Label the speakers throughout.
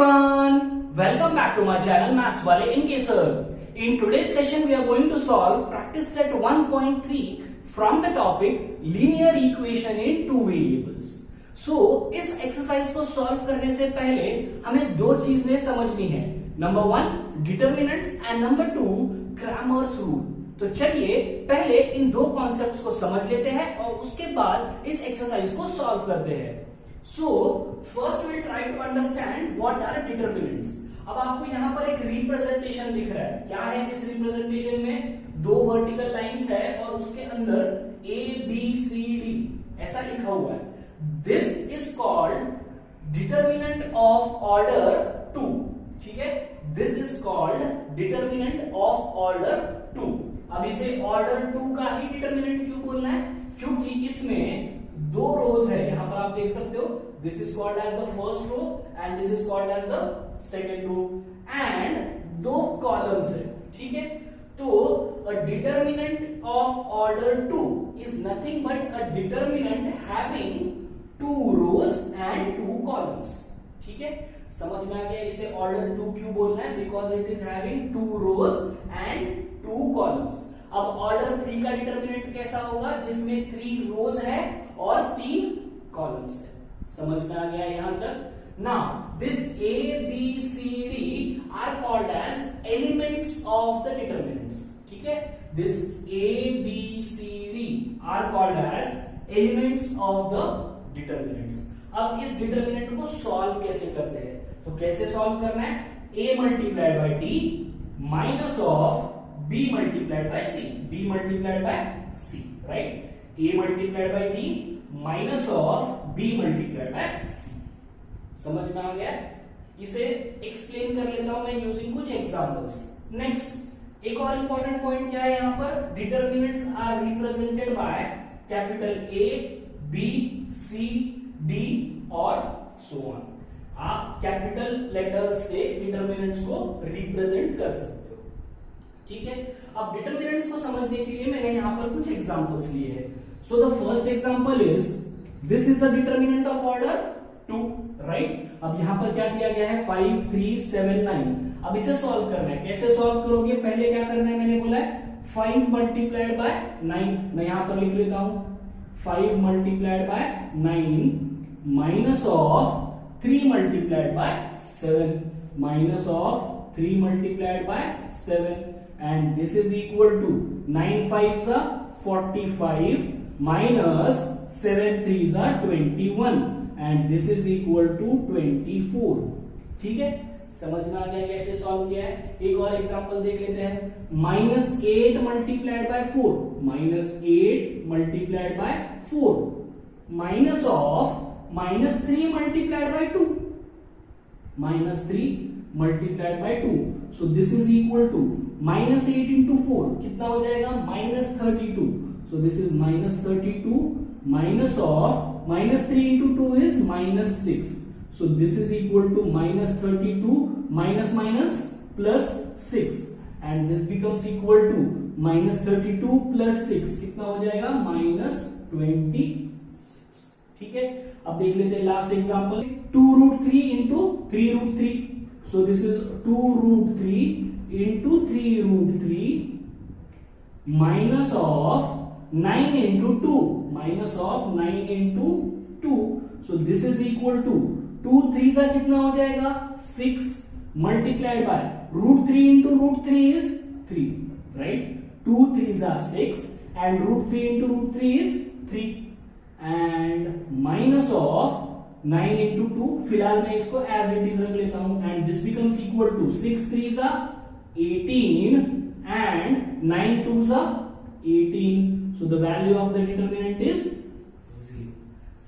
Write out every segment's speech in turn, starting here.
Speaker 1: everyone, welcome back to my channel Maths Wale Inke Sir. In today's session we are going to solve practice set 1.3 from the topic linear equation in two variables. So इस exercise को solve करने से पहले हमें दो चीजें समझनी है. Number one determinants and number two Cramer's rule. तो चलिए पहले इन दो कॉन्सेप्ट्स को समझ लेते हैं और उसके बाद इस एक्सरसाइज को सॉल्व करते हैं. So first we'll try to understand what are determinants. अब आपको यहाँ पर एक रिप्रेजेंटेशन दिख रहा है. क्या है इस रिप्रेजेंटेशन में? दो वर्टिकल लाइंस है और उसके अंदर A B C D ऐसा लिखा हुआ है. This is called determinant of order 2. ठीक है, This is called determinant of order 2. अब इसे ऑर्डर 2 का ही डिटर्मिनेंट क्यों बोलना है? क्योंकि इसमें दो रोज है. यहां पर आप देख सकते हो, this is called as the first row and this is called as the second row and दो कॉलम्स है. ठीक है, तो a determinant of order 2 is nothing but a determinant having two rows and two columns. ठीक है, समझ में आ गया इसे ऑर्डर 2 क्यों बोलना है? Because it is having two rows and two columns. अब ऑर्डर 3 का डिटर्मिनेंट कैसा होगा? जिसमें 3 रोज है और 3 कॉलम्स है. समझ में आ गया यहां तक? Now this A B C D are called as elements of the determinants. ठीक है, this A B C D are called as elements of the determinants. अब इस डिटर्मिनेंट को सॉल्व कैसे करते हैं? तो कैसे सॉल्व करना है? A multiplied by D minus of B multiplied by C. B multiplied by C, right? A multiplied by D minus of B multiplied by C. समझ में आ गया? इसे एक्सप्लेन कर लेता हूं मैं यूजिंग कुछ एग्जांपल्स. नेक्स्ट एक और इंपॉर्टेंट पॉइंट क्या है यहाँ पर? Determinants are represented by capital A, B, C, D और so on. आप कैपिटल लेटर्स से डिटर्मिनेंट्स को रिप्रेजेंट कर सकते हो. ठीक है, अब डिटर्मिनेंट्स को समझने के लिए मैंने यहां पर कुछ एग्जांपल्स लिए हैं. So the first example is this is a determinant of order 2, right? अब यहां पर क्या दिया गया है? 5 3 7 9. अब इसे सॉल्व करना है. कैसे सॉल्व करोगे? पहले क्या करना है? मैंने बोला है 5 मल्टीप्लाइड बाय 9. मैं यहां पर लिख लेता हूं 5 multiplied bye 9 minus of 3 multiplied bye 7 minus of 3 multiplied bye 7. And this is equal to 9 5s are 45 minus 7 3s are 21 and this is equal to 24. ठीक है, समझ में आ गया कैसे सॉल्व किया है? एक और एग्जांपल देख लेते हैं. -8 multiplied by 4 -8 multiplied by 4 minus of -3 multiplied by 2 -3 multiplied by 2. So this is equal to -8 into 4 कितना हो जाएगा? -32. So this is -32 minus of -3 into 2 is -6. So this is equal to -32 minus plus 6 and this becomes equal to -32 plus 6 कितना हो जाएगा? -26. ठीक है, अब देख लेते हैं last example. 2√3 into 3√3. So this is 2√3 into 3√3 minus of 9 into 2 minus of 9 into 2. So this is equal to 2 3s कितना हो जाएगा? 6 multiplied by √3 into √3 is 3, right? 2 3s are 6 and √3 into √3 is 3 and minus of 9 into 2. फिलहाल मैं इसको as it is रख लेता हूं and this becomes equal to 6 3s are 18 and 9 2s are 18. So the value of the determinant is 0.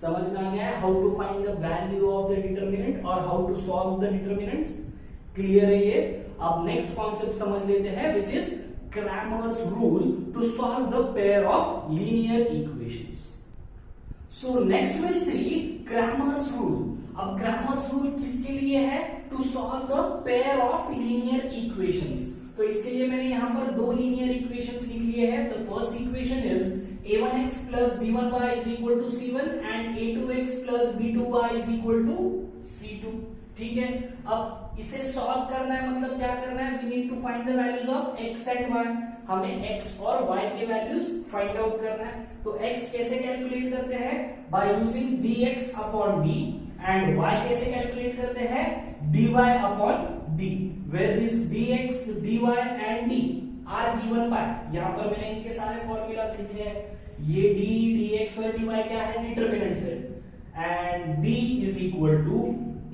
Speaker 1: समझ में आ गया है how to find the value of the determinant और how to solve the determinants? Clear है ये? अब next concept समझ लेते हैं which is Cramer's rule to solve the pair of linear equations. So next we'll see Cramer's rule. अब Cramer's rule किसके लिए है? To solve the pair of linear equations. तो इसके लिए मैंने यहाँ पर दो linear equations लिख लिए हैं. The first equation is a1x plus b1y is equal to c1 and a2x plus b2y is equal to c2. ठीक है, अब इसे सॉल्व करना है, मतलब क्या करना है, we need to find the values of x and y। हमें x और y के वैल्यूज फाइंड आउट करना है। तो x कैसे कैलकुलेट करते हैं, by using dx upon d, and y कैसे कैलकुलेट करते हैं, dy upon d, where this dx dy and d are given by, यहां पर मैंने इनके सारे फॉर्मूलास लिखे हैं। ये d dx और dy क्या है, डिटरमिनेंट्स है, and d is equal to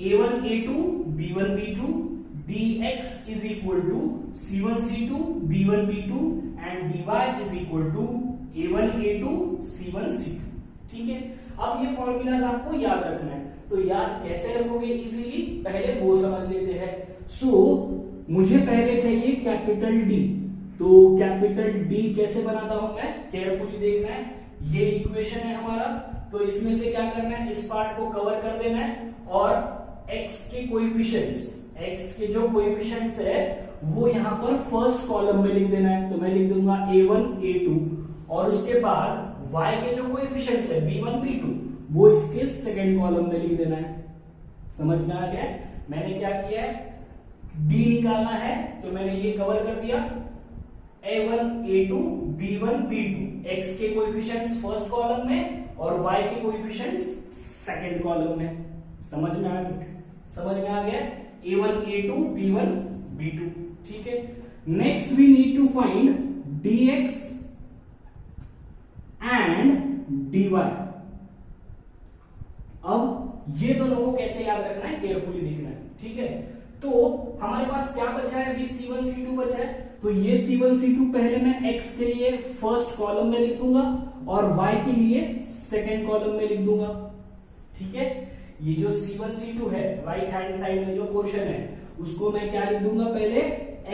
Speaker 1: a1 a2 b1 b2, dx is equal to c1 c2 b1 b2 and dy is equal to a1 a2 c1 c2। ठीक है, अब ये फॉर्मूलाज आपको याद रखना है। तो याद कैसे रखोगे इजीली, पहले वो समझ लेते हैं। मुझे पहले चाहिए कैपिटल D। तो कैपिटल D कैसे बनाता हूं मैं, केयरफुली देखना है। ये इक्वेशन है हमारा, तो इसमें से क्या करना है, इस पार्ट को कवर कर देना है और x के कोएफिशिएंट्स, x के जो कोएफिशिएंट्स है वो यहां पर फर्स्ट कॉलम में लिख देना है। तो मैं लिख दूंगा a1 a2, और उसके बाद y के जो कोएफिशिएंट्स है b1 b2 वो इसके सेकंड कॉलम में लिख देना है। समझ में आ गया? मैंने क्या किया है, d निकालना है तो मैंने ये कवर कर दिया, a1 a2 b1 b2, x के कोएफिशिएंट्स फर्स्ट कॉलम में और y के कोएफिशिएंट्स सेकंड कॉलम में। समझ में आ गया? समझ में आ गया, a1 a2 b1 b2। ठीक है, next we need to find dx and dy। अब ये दोनों को कैसे याद रखना है, केयरफुली देखना है। ठीक है, तो हमारे पास क्या बचा है, अभी c1 c2 बचा है। तो ये c1 c2 पहले मैं x के लिए फर्स्ट कॉलम में लिख दूंगा और y के लिए सेकंड कॉलम में लिख दूंगा। ठीक है, ये जो c1 c2 है राइट हैंड साइड में जो पोर्शन है उसको मैं क्या लिख दूंगा, पहले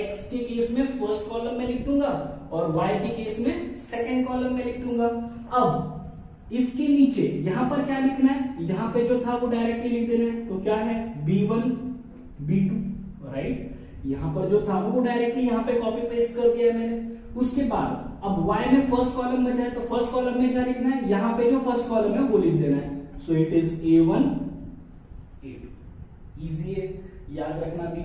Speaker 1: x के केस में फर्स्ट कॉलम में लिख दूंगा और y के केस में सेकंड कॉलम में लिख दूंगा। अब इसके नीचे यहां पर क्या लिखना है, यहां पे जो था वो डायरेक्टली लिख देना है। तो क्या है, b1 b2, राइट, यहां पर जो था वो डायरेक्टली यहां पे कॉपी पेस्ट कर दिया मैंने। उसके बाद अब y में फर्स्ट कॉलम बचा है, तो फर्स्ट कॉलम में क्या लिखना है, यहां पे जो फर्स्ट कॉलम है वो लिख देना है। So it is a1 a2। Easy है, याद रखना भी।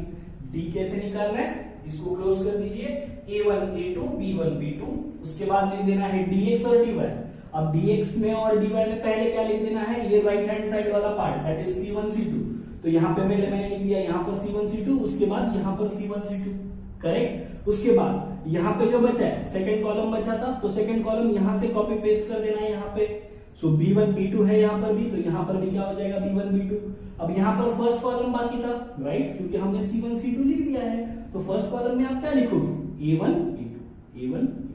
Speaker 1: d कैसे निकालना है, इसको क्लोज कर दीजिए, a1 a2 b1 b2, उसके बाद लिख देना है dx और dy। अब dx में और dy में पहले क्या लिख देना है, ये राइट हैंड साइड वाला part, that is c1 c2। तो यहां पे मैंने लिख दिया यहां पर c1 c2, उसके बाद यहां पर c1 c2, करेक्ट। उसके बाद यहां पे जो बचा है सेकंड कॉलम बचा था, तो सेकंड कॉलम यहां से कॉपी पेस्ट कर देना है यहां पे। सो b1 b2 है यहां पर भी, तो यहां पर भी क्या हो जाएगा, b1 b2। अब यहां पर फर्स्ट कॉलम बाकी था, राइट, क्योंकि हमने c1 c2 लिख दिया है। तो फर्स्ट कॉलम में आप क्या लिखोगे, a1 a2 a1 a2।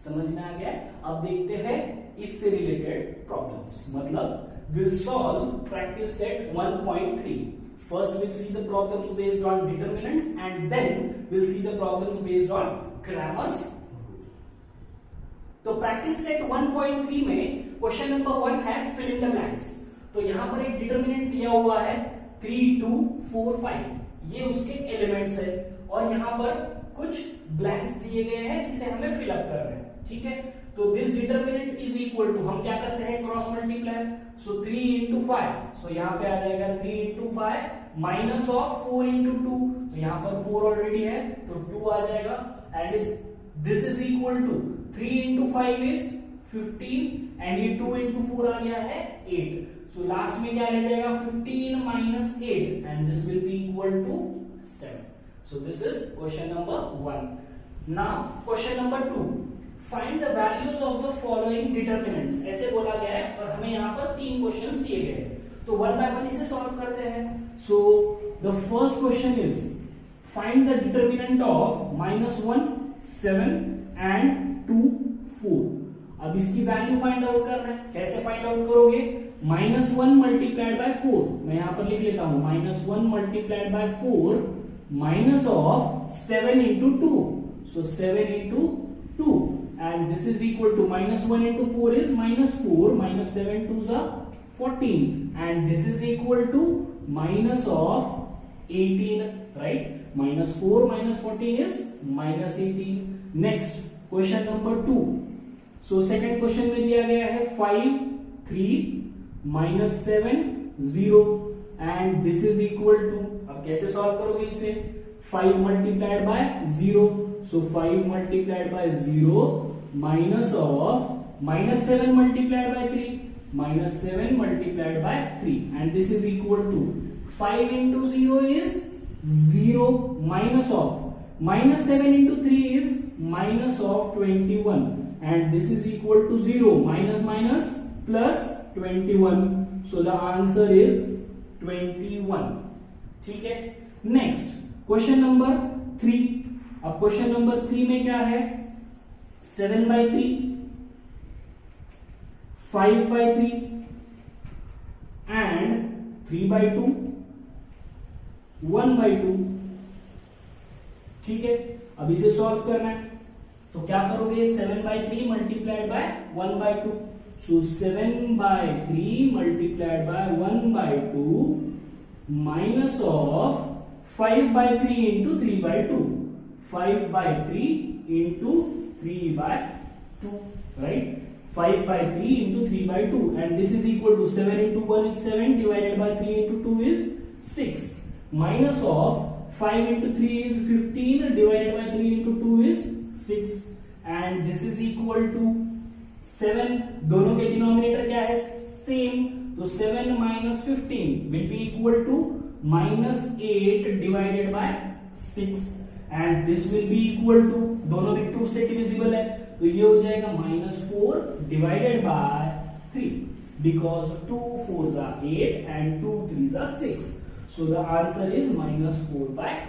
Speaker 1: समझ में आ गया? अब देखते हैं इससे रिलेटेड प्रॉब्लम्स, मतलब we'll solve practice set 1.3. First we'll see the problems based on determinants and then we'll see the problems based on grammars rule. तो practice set 1.3 में क्वेश्चन नंबर 1 है fill in the blanks। तो यहां पर एक determinant दिया हुआ है 3 2 4 5, ये उसके एलिमेंट्स है और यहां पर कुछ ब्लैंक्स दिए गए हैं जिसे हमें फिल अप करना है। ठीक है, तो this determinant is equal to, हम क्या करते हैं, cross multiply. So 3 into 5, so यहां पे आ जाएगा 3 into 5 माइनस ऑफ 4 into 2, तो यहां पर 4 ऑलरेडी है तो 2 आ जाएगा, and this is equal to 3 into 5 is 15 and ये 2 into 4 आ गया है 8। सो लास्ट में क्या रह जाएगा, 15 minus 8 and this will be equal to 7। So this is question number 1। Now question number 2, find the values of the following determinants, ऐसे बोला गया है और हमें यहाँ पर 3 क्वेश्चंस दिए गए हैं। तो वन बाय वन इसे सॉल्व करते हैं। So the first question is find the determinant of -1 7 and 2 4। अब इसकी वैल्यू फाइंड आउट करना है, कैसे फाइंड आउट करोगे, -1 मल्टीप्लाइड बाय 4, मैं यहां पर लिख लेता हूं, -1 multiplied by 4 minus of 7 into 2, so 7 into 2, and this is equal to -1 into 4 is -4, minus 7 2s are 14, and this is equal to minus of 18, right? -4 minus 14 is -18. Next question number 2. So second question में दिया गया है 5 3 -7 0, and this is equal to, अब कैसे solve करोगे इसे, 5 multiplied by 0, so 5 multiplied by 0 minus of -7 multiplied by 3, -7 multiplied by 3 and this is equal to 5 into 0 is 0 minus of -7 into 3 is minus of 21 and this is equal to 0 minus plus 21, so the answer is 21. ठीक है, next question number 3. अब question number 3 में क्या है, 7/3, 5/3 and 3/2, 1/2. ठीक है, अब इसे सॉल्व करना है तो क्या करोगे, 7/3 multiplied by 1/2, so 7/3 multiplied by 1/2 minus of 5/3 into 3/2, 5/3 into 3/2, right, 5/3 into 3/2 and this is equal to 7 into 1 is 7 divided by 3 into 2 is 6 minus of 5 into 3 is 15 divided by 3 into 2 is 6 and this is equal to 7. दोनों के denominator क्या है, same, तो 7 minus 15 will be equal to -8 divided by 6 and this will be equal to, दोनों भी 2 से divisible है तो ये हो जाएगा -4 divided by 3 because 2 4s are 8 and 2 3s are 6, so the answer is -4/3.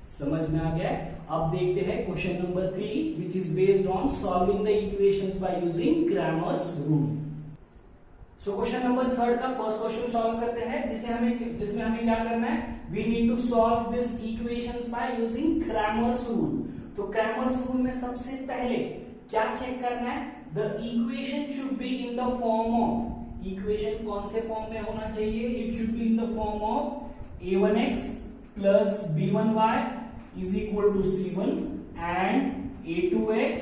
Speaker 1: समझ में आ गया. अब देखते हैं question number 3 which is based on solving the equations by using Cramer's rule. So question number 3 का फर्स्ट क्वेश्चन सॉल्व करते हैं जिसमें हमें क्या करना है, we need to solve this equations by using Cramer's rule. तो Cramer's rule में सबसे पहले क्या चेक करना है, the equation should be in the form of, equation कौन से फॉर्म में होना चाहिए, it should be in the form of a1x plus b1y is equal to c1 and a2x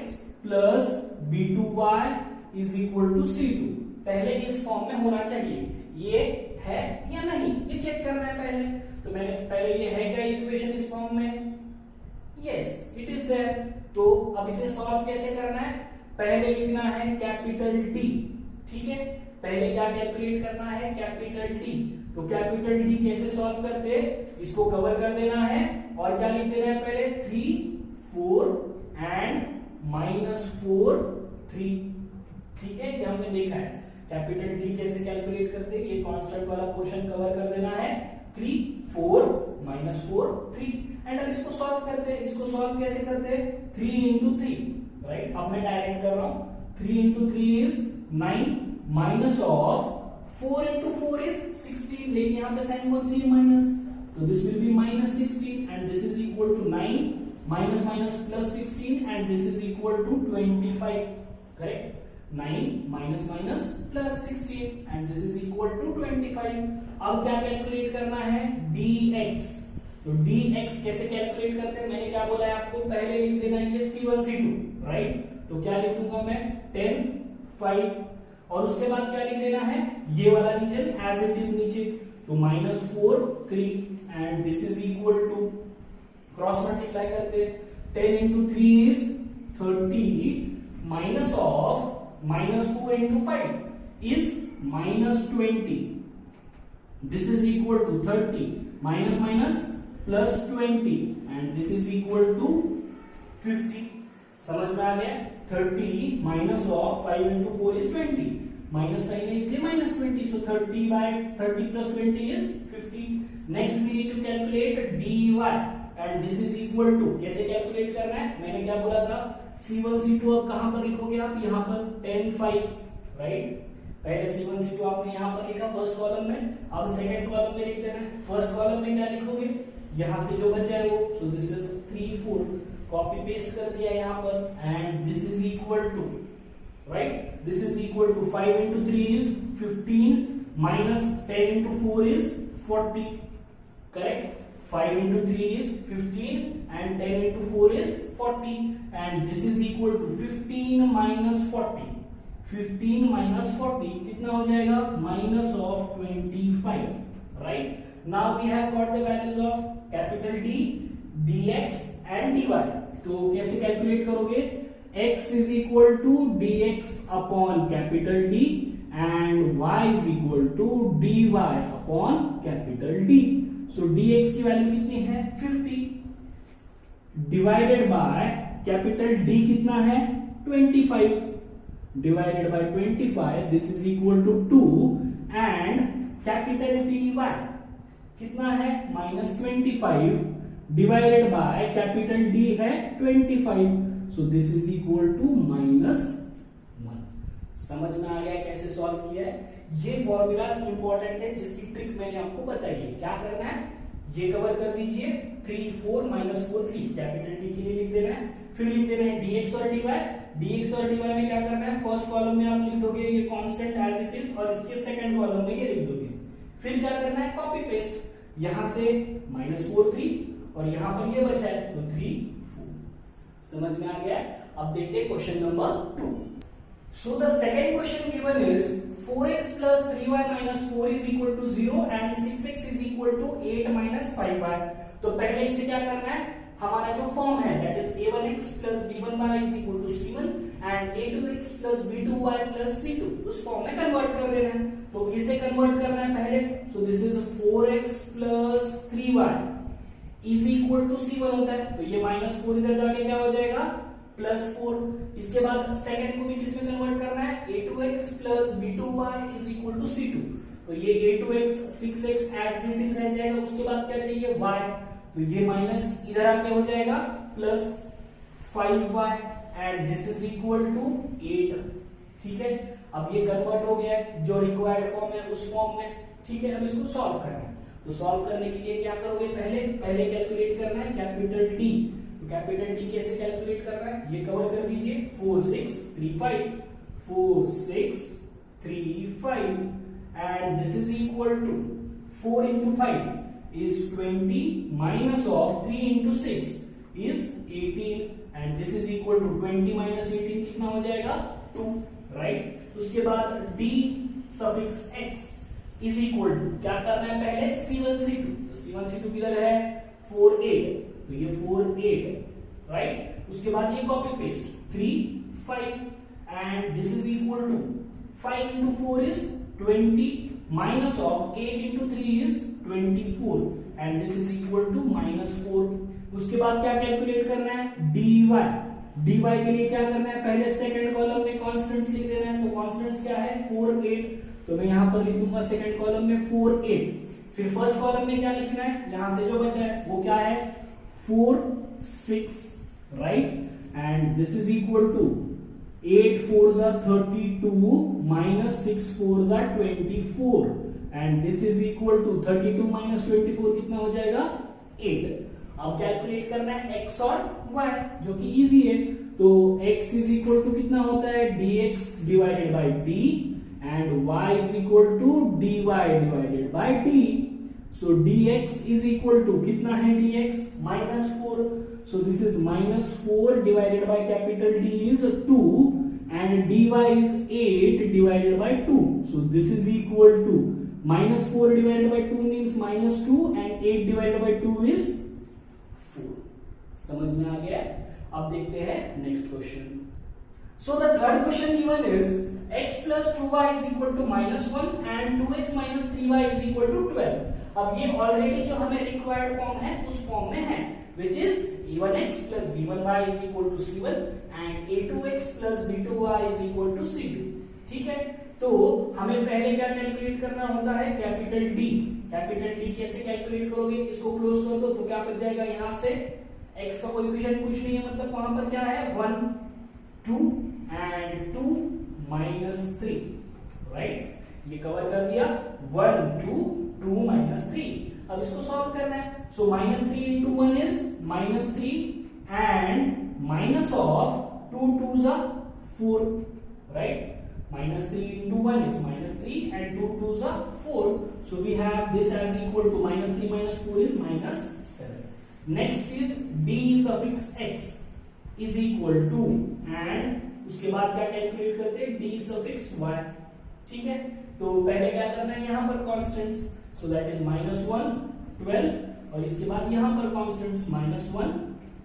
Speaker 1: plus b2y is equal to c2. पहले इस form में होना चाहिए, ये है या नहीं ये चेक करना है पहले. तो मैंने पहले ये है क्या इक्वेशन इस फॉर्म में, यस इट इज देयर. तो अब इसे सॉल्व कैसे करना है, पहले लिखना है कैपिटल टी. ठीक है, पहले क्या कैलकुलेट करना है, कैपिटल टी. तो कैपिटल टी कैसे सॉल्व करते हैं, इसको कवर कर देना है और क्या लिख देना है पहले, 3 4 एंड -4 3. ठीक है, ये हमने देखा है कैपिटल टी कैसे कैलकुलेट करते हैं, ये कांस्टेंट वाला पोर्शन कवर कर देना है, 3 4 -4 3 एंड अब इसको सॉल्व करते हैं. इसको सॉल्व कैसे करते हैं, 3 into 3, राइट. अब मैं डायरेक्ट कर रहा हूं, 3 into 3 is 9 minus of 4 into 4 is 16, लेकिन यहाँ पे साइन कौन सी है, माइनस, तो this will be -16 and this is equal to 9 minus minus plus 16 and this is equal to 25. Correct, 9 minus minus plus 16 and this is equal to 25. अब क्या calculate करना है, dx. तो dx कैसे कैलकुलेट करते हैं, मैंने क्या बोला है आपको, पहले लिख देना है c1 c2, राइट. तो क्या लिख दूंगा मैं, 10 5 और उसके बाद क्या लिख देना है, ये वाला रीजन एज इट इज नीचे, तो -4 3 and this is equal to, cross multiply करते, 10 into 3 is 30 minus of -4 into 5 is -20. This is equal to 30 minus minus plus 20 and this is equal to 50. समझ में आ गया, 30 minus of 5 into 4 is 20, minus sign है इसलिए -20, so 30 plus 20 is 50. Next we need to calculate dy and this is equal to, कैसे calculate करना है, मैंने क्या बोला था, c1 c2 अब कहां पर लिखोगे आप, यहां पर 10 5, राइट. पहले c1 c2 आपने यहां पर लिखा फर्स्ट कॉलम में, अब सेकंड कॉलम में लिख देना है. फर्स्ट कॉलम में क्या लिखोगे, यहां से जो बचा है वो, so this is 3 4, copy paste कर दिया यहां पर and this is equal to, right, this is equal to 5 into 3 is 15 minus 10 into 4 is 40. Correct, 5 into 3 is 15 and 10 into 4 is 40 and this is equal to 15 minus 40. 15 minus 40 कितना हो जाएगा, minus of 25, right? Now we have got the values of capital D, dx and dy. तो कैसे calculate करोगे? x is equal to dx upon capital D and y is equal to dy upon capital D. So dx की value कितनी है? 50 divided by capital D कितना है? 25 divided by 25, this is equal to 2 and capital dy कितना है? -25 divided by capital D है 25, so this is equal to -1. समझ में आ गया कैसे सॉल्व किया है? ये फॉर्मूलाज इंपॉर्टेंट है जिसकी ट्रिक मैंने आपको बताई है. क्या करना है? ये कवर कर दीजिए 3 4 -4 3 कैपिटल D के लिए लिख देना है. फिर लिख देना है dx और dy. dx और dy में क्या करना है? फर्स्ट कॉलम में आप लिख दोगे ये कांस्टेंट एज इट इज और इसके सेकंड कॉलम में ये लिख दोगे. फिर क्या करना है? Copy paste. यहां से -4 3 और यहां पर ये बचा है तो 3 4. समझ में आ गया? अब देखते हैं question number 2. So the second question given is 4x plus 3y minus 4 is equal to 0 and 6x is equal to 8 minus 5y. तो पहले इसे क्या करना है? हमारा जो फॉर्म है that is a1x plus b1y is equal to c1 and a2x plus b2y plus c2 उस फॉर्म में कन्वर्ट कर देना है. तो इसे कन्वर्ट करना है पहले. सो this is 4x plus 3y is equal to c1 होता है. तो ये -4 इधर जाके क्या हो जाएगा? +4. इसके बाद सेकंड को भी किस में कन्वर्ट करना है? a2x plus b2y is equal to c2. तो ये a2x 6x as it is रह जाएगा. उसके बाद क्या चाहिए? y. तो ये माइनस इधर आके हो जाएगा +5y and this is equal to 8. ठीक है, अब ये कन्वर्ट हो गया है जो रिक्वायर्ड फॉर्म है उस फॉर्म में. ठीक है, अब इसको सॉल्व करना है. तो सॉल्व करने के लिए क्या करोगे? पहले कैलकुलेट करना है कैपिटल D. तो कैपिटल D कैसे कैलकुलेट करना है? ये कवर कर दीजिए 4 6 3 5 4 6 3 5 and this is equal to 4 into 5 is 20 minus of 3 into 6 is 18 and this is equal to 20 minus 18 कितना हो जाएगा? 2. राइट. उसके बाद D suffix x is equal to क्या करना है? पहले c1 c2. तो c1 c2 किधर है? 4 8. तो ये 4 8 राइट. उसके बाद ये copy paste 3 5 and this is equal to 5 into 4 is 20 minus of 8 into 3 is 24 and this is equal to -4. उसके बाद क्या कैलकुलेट करना है? dy. dy के लिए क्या करना है? पहले सेकंड कॉलम में कांस्टेंट्स लिख देना है. तो कांस्टेंट्स क्या है? 4 8. तो मैं यहां पर लिख दूंगा सेकंड कॉलम में 4 8. फिर फर्स्ट कॉलम में क्या लिखना है? यहां से जो बचा है वो क्या है? 4 6 right. And this is equal to 8 4s are 32 minus 6 4s are 24 and this is equal to 32 minus 24 कितना हो जाएगा? 8. अब कैलकुलेट करना है x और y जो कि इजी है. तो x is equal to कितना होता है? dx divided by d and y is equal to dy divided by d. So dx is equal to कितना है? dx -4. So this is -4 divided by capital D is 2 and dy is 8 divided by 2. So this is equal to -4 divided by 2 means -2 and 8 divided by 2 is 4. समझ में आ गया? अब देखते हैं next question. So the third question given is x plus 2y is equal to -1 and 2x minus 3y is equal to 12. अब ये already जो हमें रिक्वायर्ड फॉर्म है उस फॉर्म में है which is a1x plus b1y is equal to c1 and a2x plus b2y is equal to c2. ठीक है, तो हमें पहले क्या कैलकुलेट करना होता है? Capital D. कैपिटल D कैसे कैलकुलेट करोगे? इसको क्लोज कर दो तो क्या बच जाएगा? यहां से x का कोएफिशिएंट कुछ नहीं है, मतलब वहां पर क्या है? 1 2 and 2 minus 3 राइट. ये कवर कर दिया 1 2 2 minus 3. अब इसको सॉल्व करना है. सो -3 into 1 is -3 and minus of 2 2s are 4 right. -3 into 1 is -3 and 2 2s are 4. So we have this as equal to -3 minus 4 is -7. Next is d suffix x is equal to and उसके बाद क्या calculate करते हैं? d suffix y. ठीक है, तो पहले क्या करना है? यहां पर कांस्टेंट्स. सो दैट इज -1 12 और इसके बाद यहां पर कांस्टेंट्स -1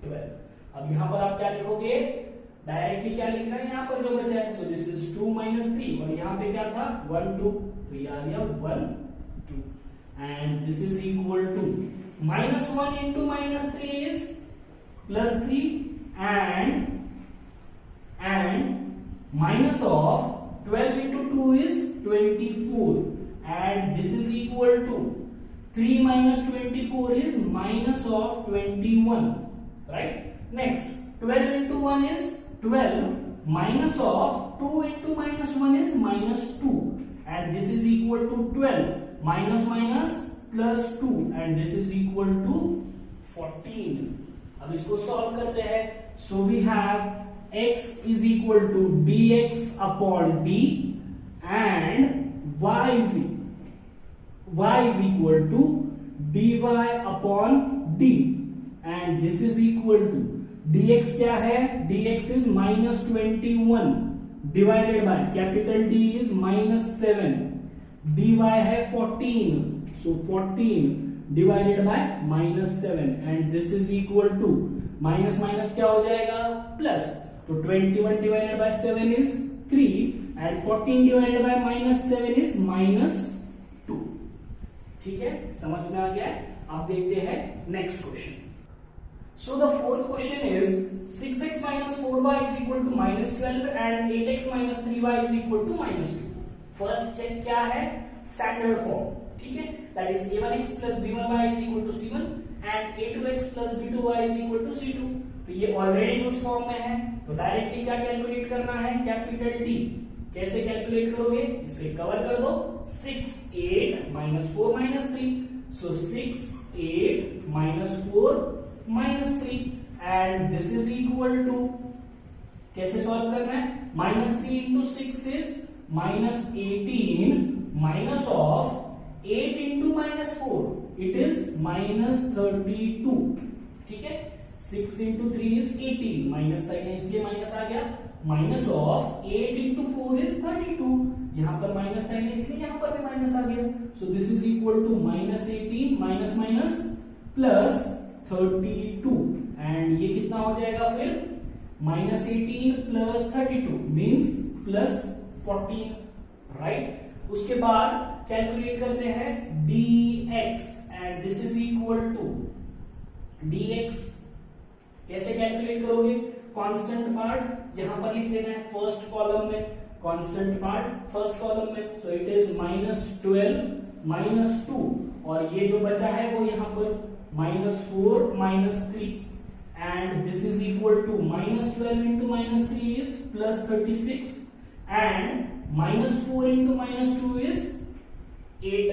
Speaker 1: 12। अब यहां पर आप क्या लिखोगे, डायरेक्टली क्या लिखना है यहां पर जो बचा है, सो दिस इज 2 - 3 और यहां पे क्या था 1 2, तो ये आ गया 1 2 and this is equal to -1 into -3 is +3 and minus of 12 into 2 is 24 and this is equal to 3 minus 24 is minus of 21, right? Next 12 into 1 is 12 minus of 2 into -1 is -2 and this is equal to 12 minus minus plus 2 and this is equal to 14। अब इसको solve करते हैं। So we have x is equal to dx upon d and y is equal to dy upon d and this is equal to dx क्या है, dx is -21 divided by capital D is -7, dy है 14, so 14 divided by -7 and this is equal to minus minus क्या हो जाएगा plus, तो 21 divided by 7 is 3 and 14 divided by -7 is -2। ठीक है, समझ में आ गया है। अब देखते हैं next question. So the fourth question is 6x minus 4y is equal to -12 and 8x minus 3y is equal to -2। First check क्या है, स्टैंडर्ड फॉर्म, ठीक है, that is a1x plus b1y is equal to c1 and a2x plus b2y is equal to c2। तो ये already उस form में है, तो डायरेक्टली क्या कैलकुलेट करना है, कैपिटल D। कैसे कैलकुलेट करोगे, इसको कवर कर दो, 6 8 -4 -3, सो 6 8 -4 -3 and this is equal to, कैसे सॉल्व करना है, -3 into 6 is -18 minus of 8 into -4 it is -32। ठीक है, 6 into 3 is 18, माइनस साइन है इसलिए माइनस आ गया, माइनस ऑफ 8 into 4 is 32, यहां पर माइनस साइन है इसलिए यहां पर भी माइनस आ गया, so this is equal to -18 minus minus plus 32 and ये कितना हो जाएगा फिर, -18 प्लस 32 मींस +14, राइट। उसके बाद कैलकुलेट करते हैं dx and this is equal to dx। कैसे कैलकुलेट करोगे, कांस्टेंट पार्ट यहां पर लिख देना है फर्स्ट कॉलम में, कांस्टेंट पार्ट फर्स्ट कॉलम में, सो इट इज -12 -2 और ये जो बचा है वो यहां पर -4 -3 and this is equal to -12 into -3 is +36 and -4 into -2 is 8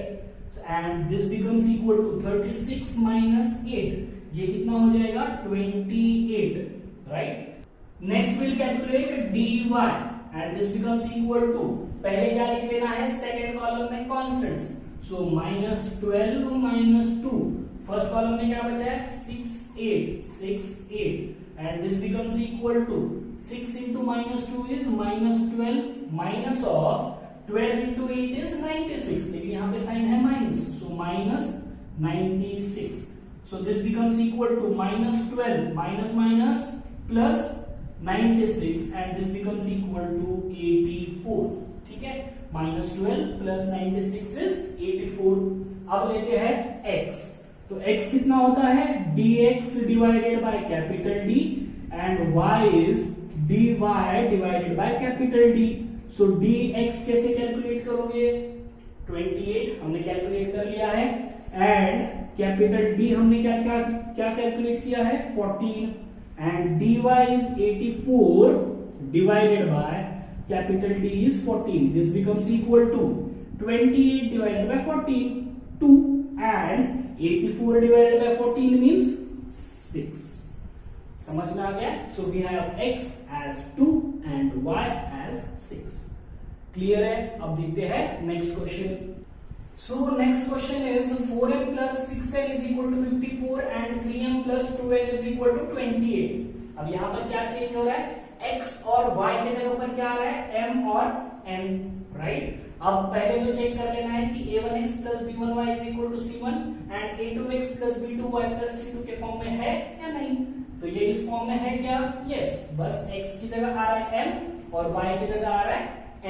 Speaker 1: and this becomes equal to 36 minus 8, ये कितना हो जाएगा 28, right। next we'll calculate dy and this becomes equal to, पहले क्या लिख देना है सेकेंड कॉलम में कांस्टेंट्स, सो -12 -2, फर्स्ट कॉलम में क्या बचा है 6 8 and this becomes equal to 6 into -2 is -12 minus of 12 into 8 is 96, लेकिन यहाँ पे साइन है minus, so -96, so this becomes equal to -12 minus minus plus 96 and this becomes equal to 84। ठीक है, -12 plus 96 is 84। अब लेते हैं x, तो x कितना होता है, dx divided by capital D and y is dy divided by capital D। so dx कैसे कैलकुलेट करोगे, 28 हमने कैलकुलेट कर लिया है एंड कैपिटल D हमने क्या क्या क्या कैलकुलेट किया है 14 and dy is 84 divided by capital D is 14, this becomes equal to 28 divided by 14 2 and 84 divided by 14 means 6। समझ में आ गया, so we have x as 2 and y as 6। Clear है। अब देखते हैं next question. So next question is 4m plus 6n is equal to 54 and 3m plus 2n is equal to 28। अब यहां पर क्या चेंज हो रहा है, x और y के जगह पर क्या आ रहा है, m और n, राइट। अब पहले तो चेक कर लेना है कि a1x plus b1y is equal to c1 and a2x plus b2y plus c2 के फॉर्म में है या नहीं। तो ये इस फॉर्म में है क्या? यस, बस x की जगह आ रहा है m और y की जगह आ रहा है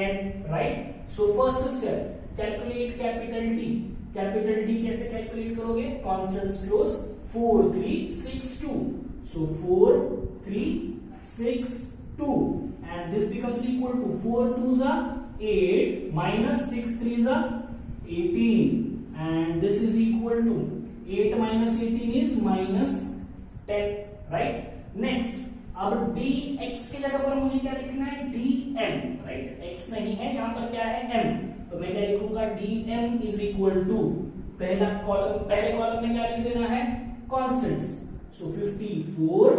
Speaker 1: n, right. So first step, calculate capital D। Capital D कैसे कैलकुलेट करोगे? Constants close 4 3 6 2, so 4 3 6 2 and this becomes equal to 4 2s are 8 minus 6 3s are 18 and this is equal to 8 minus 18 is minus 10, right? Next, अब dx की जगह पर मुझे क्या लिखना है? dm, right. x नहीं है यहाँ पर, क्या है? m। तो मैं क्या लिखूंगा? dm is equal to पहले कॉलम में क्या लिख देना है? कांस्टेंट्स, सो 54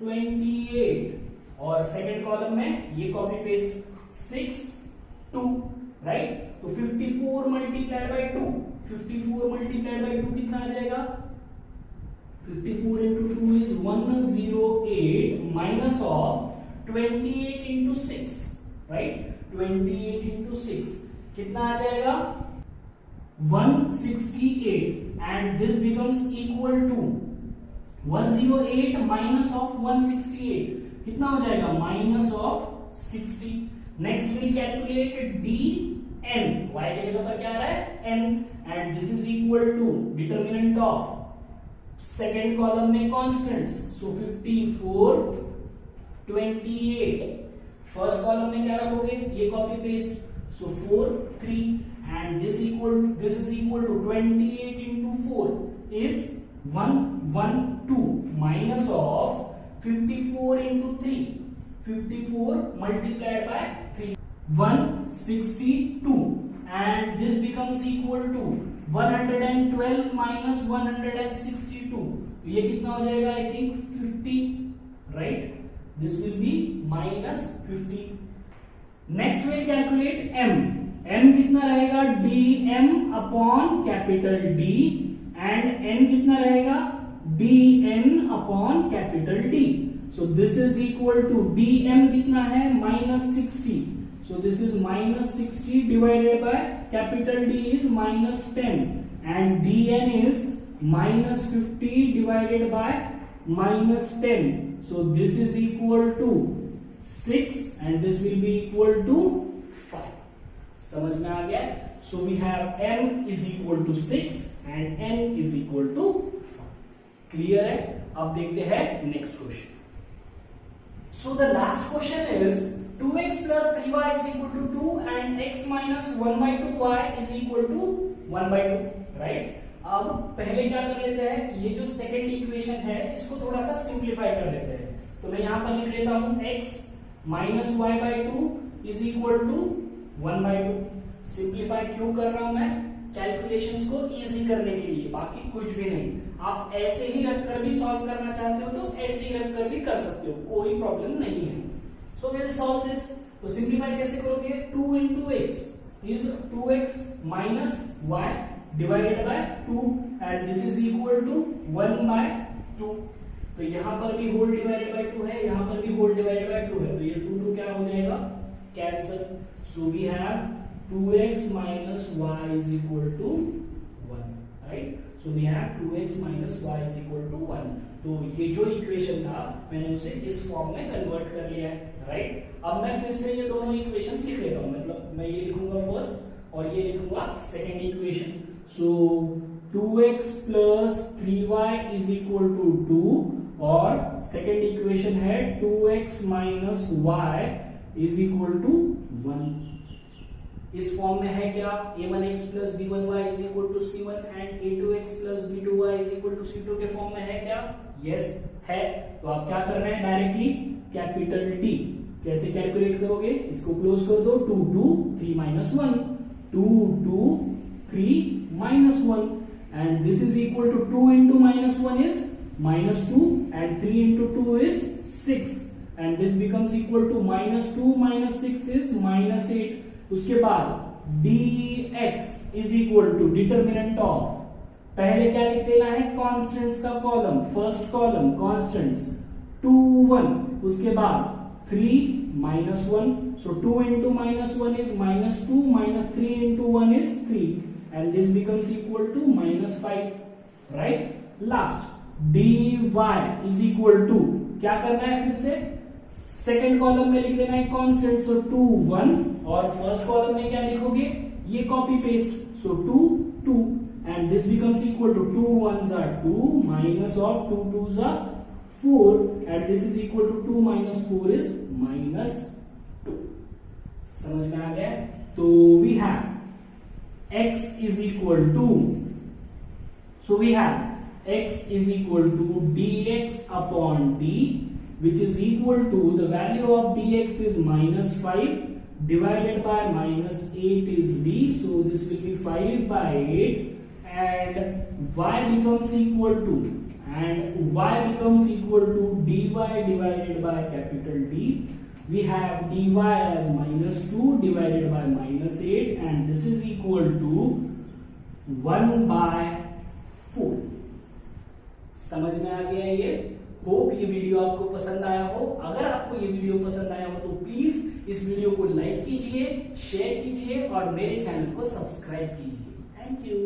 Speaker 1: 28 और सेकेंड कॉलम में ये कॉपी पेस्ट 6 2, राइट। तो 54 मल्टीप्लाइड बाय 2, 54 मल्टीप्लाइड बाय 2 कितना आ जाएगा? 54 into 2 is 108 minus of 28 into 6, right? 28 into 6 कितना आ जाएगा? 168 and this becomes equal to 108 minus of 168 कितना हो जाएगा? Minus of 60। Next we calculate dn, y की जगह पर क्या आ रहा है? n and this is equal to determinant of second column में कांस्टेंट्स, सो 54 28। फर्स्ट कॉलम में क्या रखोगे? ये copy paste, so 4 3 and this is equal to 28 into 4 is 112 minus of 54 into 3, 54 multiplied by 3, 162 and this becomes equal to 112 minus 162, तो ये कितना हो जाएगा? I think 50, right? This will be minus 50. Next we'll calculate m. m कितना रहेगा? dm upon capital D and n कितना रहेगा? dn upon capital D. So this is equal to dm कितना है? minus 60. So this is minus 60 divided by capital D is minus 10 and dn is minus 50 divided by minus 10. So this is equal to 6 and this will be equal to 5. समझ में आ गया? So we have m is equal to 6 and n is equal to 5. Clear है? अब देखते हैं next question. So the last question is 2x plus 3y is equal to 2 and x minus 1 by 2y is equal to 1 by 2, right? अब पहले क्या कर लेते हैं? ये जो सेकेंड इक्वेशन है इसको थोड़ा सा सिंप्लीफाई कर लेते हैं। तो मैं यहाँ पर लिख लेता हूँ x minus y by 2 is equal to 1 by 2। Simplify क्यों कर रहा हूं मैं? कैलकुलेशंस को इजी करने के लिए, बाकी कुछ भी नहीं। आप ऐसे ही रखकर भी सॉल्व करना चाहते हो तो ऐसे ही रखकर भी कर सकते हो, कोई प्रॉब्लम नहीं है। So we will solve this. तो सिंप्लीफाई कैसे करोगे? 2 into x is 2x minus y divided by 2 and this is equal to 1 by 2। तो यहां पर भी होल डिवाइडेड बाय 2 है, यहां पर भी होल डिवाइडेड बाय 2 है, तो ये 2 क्या हो जाएगा? Cancel. So we have 2x minus y is equal to 1, right? So we have 2x minus y is equal to 1। तो ये जो इक्वेशन था मैंने उसे इस फॉर्म में कन्वर्ट कर लिया है, राइट? अब मैं फिर से ये दोनों इक्वेशंस लिख लेता हूं, मतलब मैं ये लिखूंगा फर्स्ट और ये लिखूंगा second equation. So 2x plus 3y is equal to 2 और सेकेंड इक्वेशन है 2x minus y is equal to 1। इस फॉर्म में है क्या? a1x plus b1y is equal to c1 and a2x plus b2y is equal to c2 के form में है क्या? यस है। तो आप क्या कर रहे हैं? Directly capital D। कैसे कैलकुलेट करोगे? इसको क्लोज कर दो, 2 2 3 minus 1, 2 2 3 minus 1 and this is equal to 2 into minus 1 is minus 2 and 3 into 2 is 6 and this becomes equal to minus 2 minus 6 is minus 8। उसके बाद dx is equal to determinant of, पहले क्या लिख देना है? कांस्टेंट्स का कॉलम, फर्स्ट कॉलम कांस्टेंट्स 2 1, उसके बाद 3 minus 1 So 2 into minus 1 is minus 2, minus 3 into 1 is 3, and this becomes equal to minus 5, right? Last, dy is equal to, क्या करना है फिर से, सेकेंड कॉलम में लिख देना है कांस्टेंट, सो 2 1, और फर्स्ट कॉलम में क्या लिखोगे, ये copy paste, so 2 2, and this becomes equal to 2 1s are 2 minus of 2 2s are 4, and this is equal to 2 minus 4 is minus 2. समझ में आ गया? तो we have x is equal to, so we have x is equal to dx upon d, which is equal to, the value of dx is minus 5 divided by minus 8 is d, so this will be 5 by 8, and y becomes equal to, dy divided by capital D. We have dy as minus 2 divided by minus 8, and this is equal to 1 by 4. समझ में आ गया ये? Hope ये video आपको पसंद आया हो। अगर आपको ये वीडियो पसंद आया हो तो प्लीज इस वीडियो को लाइक कीजिए, शेयर कीजिए और मेरे चैनल को सब्सक्राइब कीजिए। Thank you.